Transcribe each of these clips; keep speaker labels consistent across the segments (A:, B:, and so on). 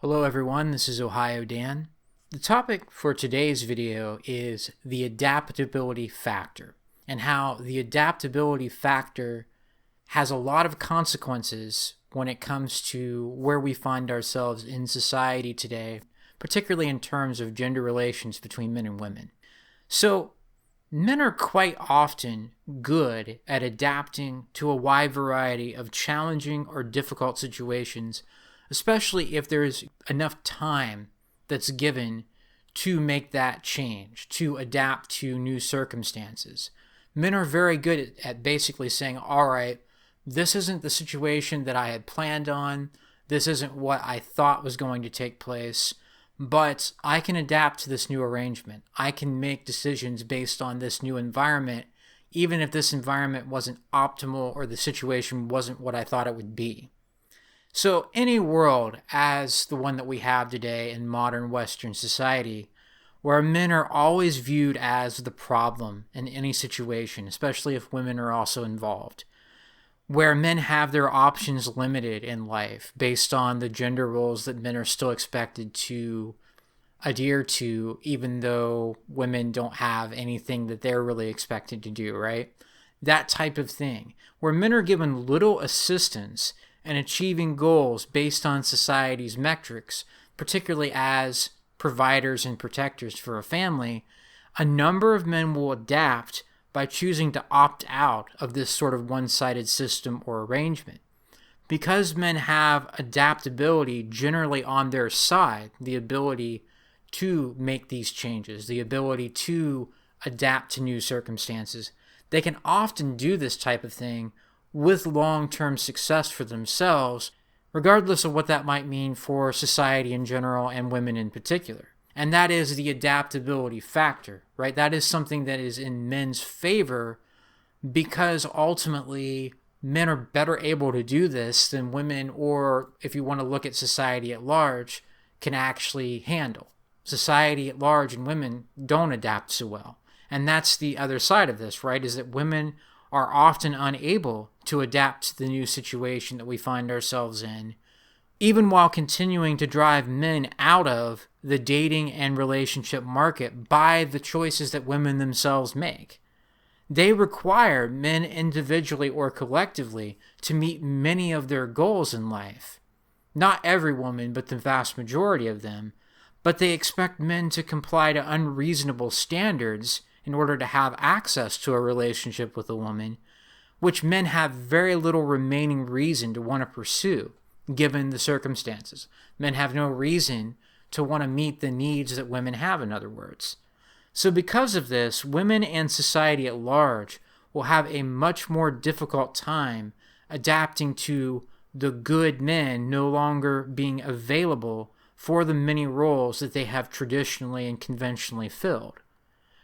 A: Hello everyone, this is Ohio Dan. The topic for today's video is the adaptability factor and how the adaptability factor has a lot of consequences when it comes to where we find ourselves in society today, particularly in terms of gender relations between men and women. So, men are quite often good at adapting to a wide variety of challenging or difficult situations, especially if there's enough time that's given to make that change, to adapt to new circumstances. Men are very good at basically saying, all right, this isn't the situation that I had planned on, this isn't what I thought was going to take place, but I can adapt to this new arrangement. I can make decisions based on this new environment, even if this environment wasn't optimal or the situation wasn't what I thought it would be. So any world as the one that we have today in modern Western society, where men are always viewed as the problem in any situation, especially if women are also involved, where men have their options limited in life based on the gender roles that men are still expected to adhere to, even though women don't have anything that they're really expected to do, right? That type of thing, where men are given little assistance in achieving goals based on society's metrics, particularly as providers and protectors for a family, a number of men will adapt by choosing to opt out of this sort of one-sided system or arrangement. Because men have adaptability generally on their side, the ability to make these changes, the ability to adapt to new circumstances, they can often do this type of thing with long-term success for themselves, regardless of what that might mean for society in general and women in particular. And that is the adaptability factor, right? That is something that is in men's favor because ultimately men are better able to do this than women, or if you want to look at society at large, can actually handle. Society at large and women don't adapt so well. And that's the other side of this, right? Is that women are often unable to adapt to the new situation that we find ourselves in, even while continuing to drive men out of the dating and relationship market by the choices that women themselves make. They require men individually or collectively to meet many of their goals in life. Not every woman, but the vast majority of them. But they expect men to comply to unreasonable standards in order to have access to a relationship with a woman, which men have very little remaining reason to want to pursue, given the circumstances. Men have no reason to want to meet the needs that women have, in other words. So because of this, women and society at large will have a much more difficult time adapting to the good men no longer being available for the many roles that they have traditionally and conventionally filled,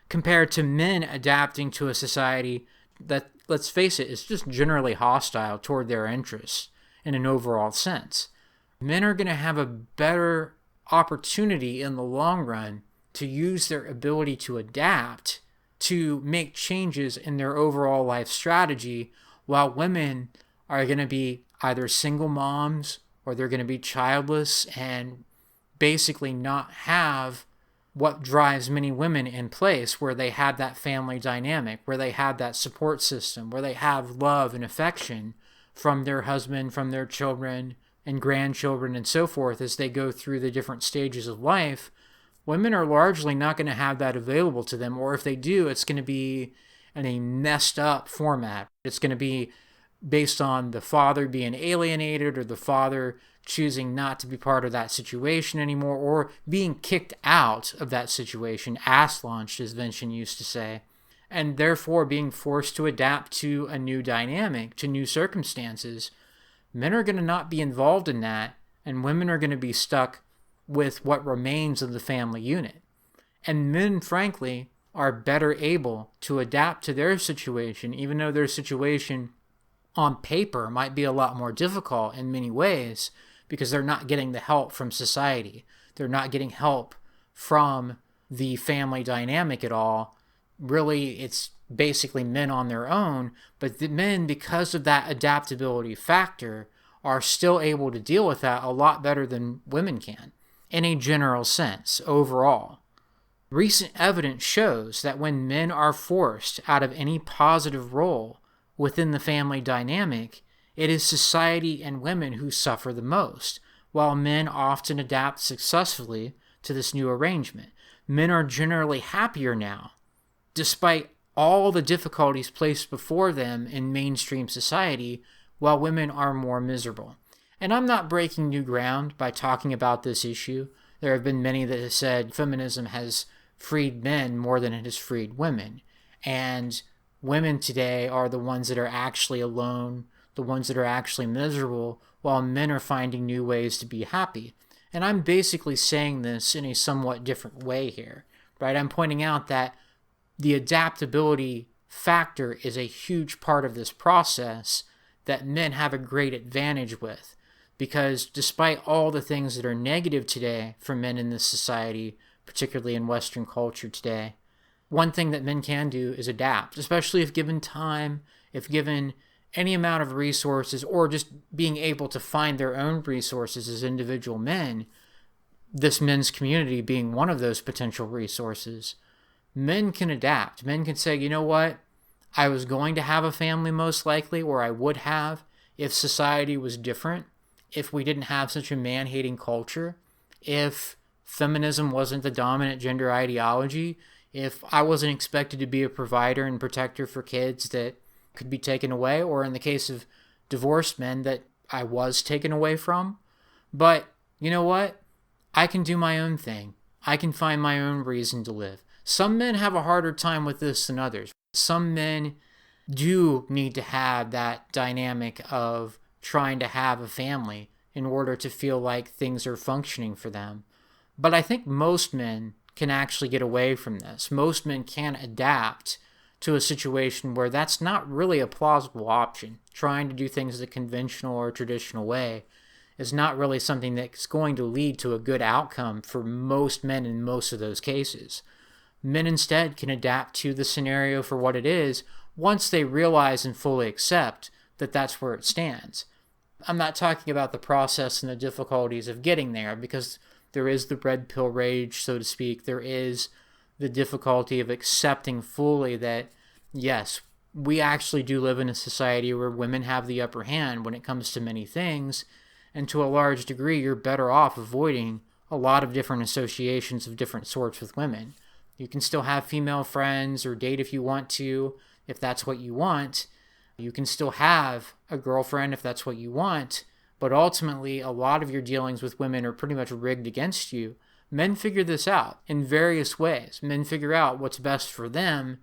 A: compared to men adapting to a society that, let's face it, is just generally hostile toward their interests in an overall sense. Men are going to have a better opportunity in the long run to use their ability to adapt to make changes in their overall life strategy, while women are going to be either single moms or they're going to be childless and basically not have what drives many women in place, where they have that family dynamic, where they have that support system, where they have love and affection from their husband, from their children and grandchildren and so forth as they go through the different stages of life. Women are largely not going to have that available to them, or if they do, it's going to be in a messed up format. It's going to be based on the father being alienated or the father choosing not to be part of that situation anymore, or being kicked out of that situation, ass launched, as Vincent used to say, and therefore being forced to adapt to a new dynamic, to new circumstances. Men are going to not be involved in that, and women are going to be stuck with what remains of the family unit. And men, frankly, are better able to adapt to their situation, even though their situation on paper might be a lot more difficult in many ways, because they're not getting the help from society. They're not getting help from the family dynamic at all. Really, it's basically men on their own, but the men, because of that adaptability factor, are still able to deal with that a lot better than women can, in a general sense, overall. Recent evidence shows that when men are forced out of any positive role within the family dynamic, it is society and women who suffer the most, while men often adapt successfully to this new arrangement. Men are generally happier now, despite all the difficulties placed before them in mainstream society, while women are more miserable. And I'm not breaking new ground by talking about this issue. There have been many that have said feminism has freed men more than it has freed women. And women today are the ones that are actually alone, the ones that are actually miserable, while men are finding new ways to be happy. And I'm basically saying this in a somewhat different way here, right? I'm pointing out that the adaptability factor is a huge part of this process that men have a great advantage with. Because despite all the things that are negative today for men in this society, particularly in Western culture today, one thing that men can do is adapt, especially if given time, if given any amount of resources, or just being able to find their own resources as individual men, this men's community being one of those potential resources. Men can adapt. Men can say, you know what? I was going to have a family most likely, or I would have, if society was different, if we didn't have such a man-hating culture, if feminism wasn't the dominant gender ideology, if I wasn't expected to be a provider and protector for kids that could be taken away, or in the case of divorced men that I was taken away from. But you know what? I can do my own thing. I can find my own reason to live. Some men have a harder time with this than others. Some men do need to have that dynamic of trying to have a family in order to feel like things are functioning for them. But I think most men can actually get away from this. Most men can adapt to a situation where that's not really a plausible option. Trying to do things the conventional or traditional way is not really something that's going to lead to a good outcome for most men in most of those cases. Men instead can adapt to the scenario for what it is once they realize and fully accept that that's where it stands. I'm not talking about the process and the difficulties of getting there, because there is the red pill rage, so to speak. There is the difficulty of accepting fully that, yes, we actually do live in a society where women have the upper hand when it comes to many things, and to a large degree, you're better off avoiding a lot of different associations of different sorts with women. You can still have female friends or date if you want to, if that's what you want. You can still have a girlfriend if that's what you want, but ultimately a lot of your dealings with women are pretty much rigged against you. Men figure this out in various ways. Men figure out what's best for them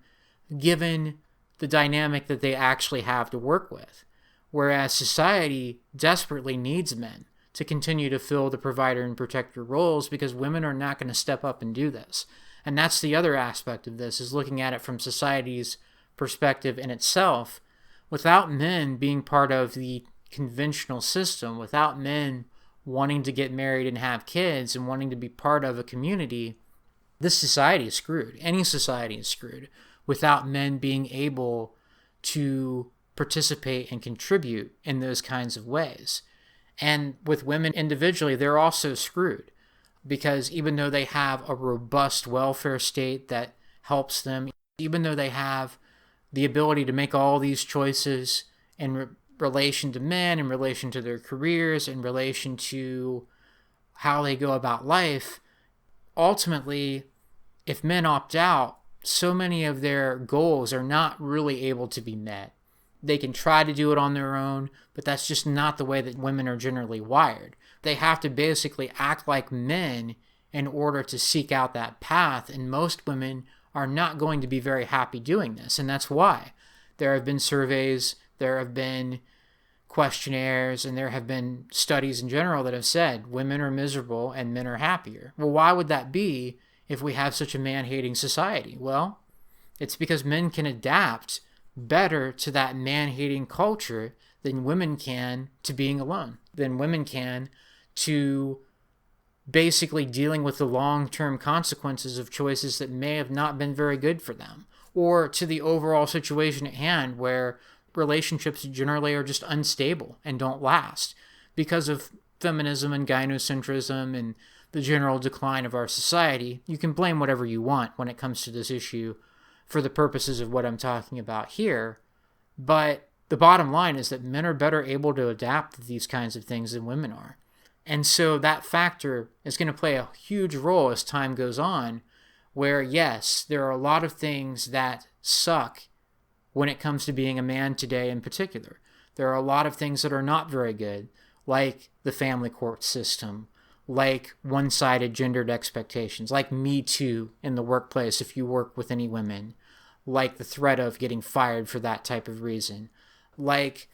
A: given the dynamic that they actually have to work with. Whereas society desperately needs men to continue to fill the provider and protector roles, because women are not going to step up and do this. And that's the other aspect of this, is looking at it from society's perspective in itself. Without men being part of the conventional system, without men wanting to get married and have kids and wanting to be part of a community, this society is screwed. Any society is screwed without men being able to participate and contribute in those kinds of ways. And with women individually, they're also screwed, because even though they have a robust welfare state that helps them, even though they have the ability to make all these choices in relation to men, in relation to their careers, in relation to how they go about life, ultimately, if men opt out, so many of their goals are not really able to be met. They can try to do it on their own, but that's just not the way that women are generally wired. They have to basically act like men in order to seek out that path, and most women are not going to be very happy doing this, and that's why. There have been surveys, there have been questionnaires, and there have been studies in general that have said women are miserable and men are happier. Well, why would that be if we have such a man-hating society? Well, it's because men can adapt better to that man-hating culture than women can to being alone, than women can to basically dealing with the long-term consequences of choices that may have not been very good for them, or to the overall situation at hand where relationships generally are just unstable and don't last. because of feminism and gynocentrism and the general decline of our society. You can blame whatever you want when it comes to this issue for the purposes of what I'm talking about here. But the bottom line is that men are better able to adapt to these kinds of things than women are. And so that factor is going to play a huge role as time goes on, where yes, there are a lot of things that suck when it comes to being a man today in particular. There are a lot of things that are not very good, like the family court system, like one-sided gendered expectations, like Me Too in the workplace if you work with any women, like the threat of getting fired for that type of reason, like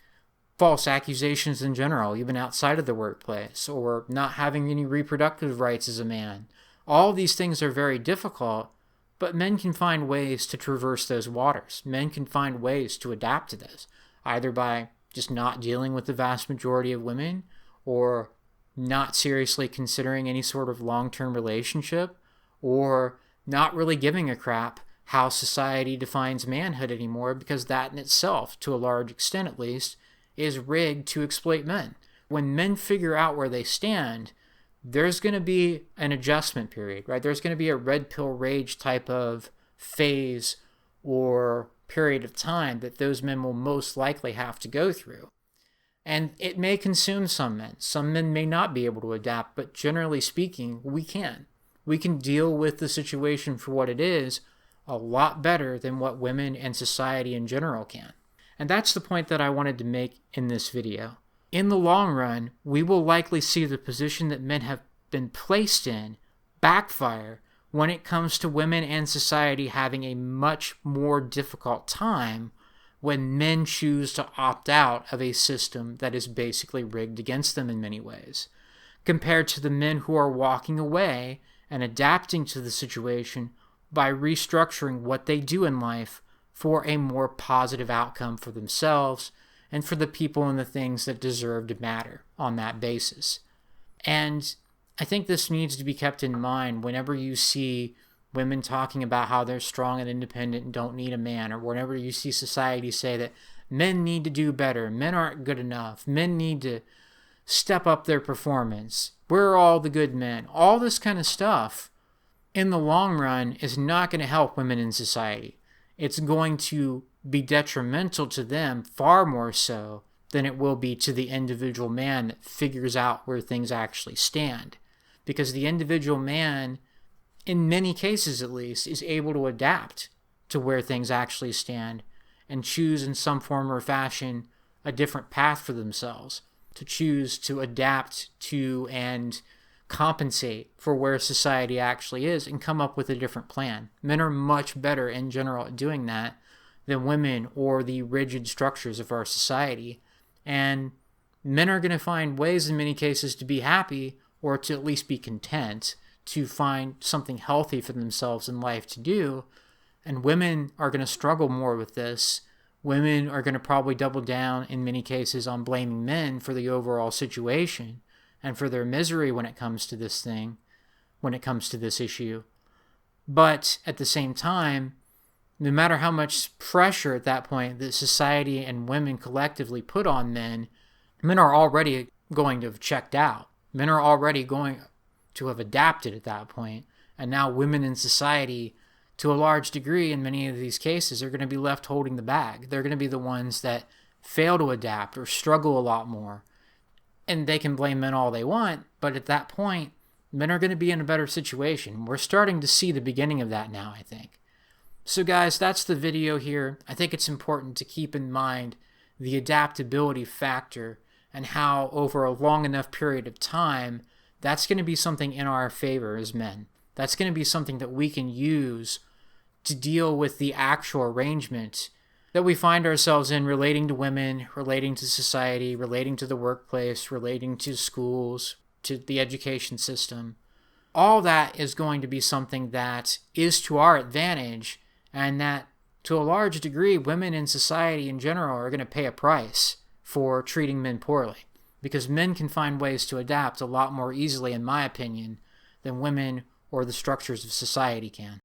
A: false accusations in general, even outside of the workplace, or not having any reproductive rights as a man. All these things are very difficult, but men can find ways to traverse those waters. Men can find ways to adapt to this, either by just not dealing with the vast majority of women, or not seriously considering any sort of long-term relationship, or not really giving a crap how society defines manhood anymore, because that in itself, to a large extent at least, is rigged to exploit men. When men figure out where they stand, there's going to be an adjustment period, right? There's going to be a red pill rage type of phase or period of time that those men will most likely have to go through. And it may consume some men. Some men may not be able to adapt, but generally speaking, we can. We can deal with the situation for what it is a lot better than what women and society in general can. And that's the point that I wanted to make in this video. In the long run, we will likely see the position that men have been placed in backfire when it comes to women and society having a much more difficult time when men choose to opt out of a system that is basically rigged against them in many ways, compared to the men who are walking away and adapting to the situation by restructuring what they do in life for a more positive outcome for themselves and for the people and the things that deserve to matter on that basis. And I think this needs to be kept in mind whenever you see women talking about how they're strong and independent and don't need a man, or whenever you see society say that men need to do better, men aren't good enough, men need to step up their performance, we're all the good men. All this kind of stuff, in the long run, is not going to help women in society. It's going to be detrimental to them far more so than it will be to the individual man that figures out where things actually stand. Because the individual man, in many cases at least, is able to adapt to where things actually stand and choose in some form or fashion a different path for themselves, to choose to adapt to and compensate for where society actually is and come up with a different plan. Men are much better in general at doing that than women or the rigid structures of our society. And men are going to find ways in many cases to be happy, or to at least be content, to find something healthy for themselves in life to do. And women are going to struggle more with this. Women are going to probably double down in many cases on blaming men for the overall situation and for their misery when it comes to this thing, when it comes to this issue. But at the same time, no matter how much pressure at that point that society and women collectively put on men, men are already going to have checked out. Men are already going to have adapted at that point. And now women in society, to a large degree, in many of these cases, are going to be left holding the bag. They're going to be the ones that fail to adapt or struggle a lot more. And they can blame men all they want, but at that point, men are going to be in a better situation. We're starting to see the beginning of that now, I think. So guys, that's the video here. I think it's important to keep in mind the adaptability factor and how over a long enough period of time, that's going to be something in our favor as men. That's going to be something that we can use to deal with the actual arrangement that we find ourselves in, relating to women, relating to society, relating to the workplace, relating to schools, to the education system. All that is going to be something that is to our advantage, and that to a large degree, women in society in general are going to pay a price for treating men poorly, because men can find ways to adapt a lot more easily, in my opinion, than women or the structures of society can.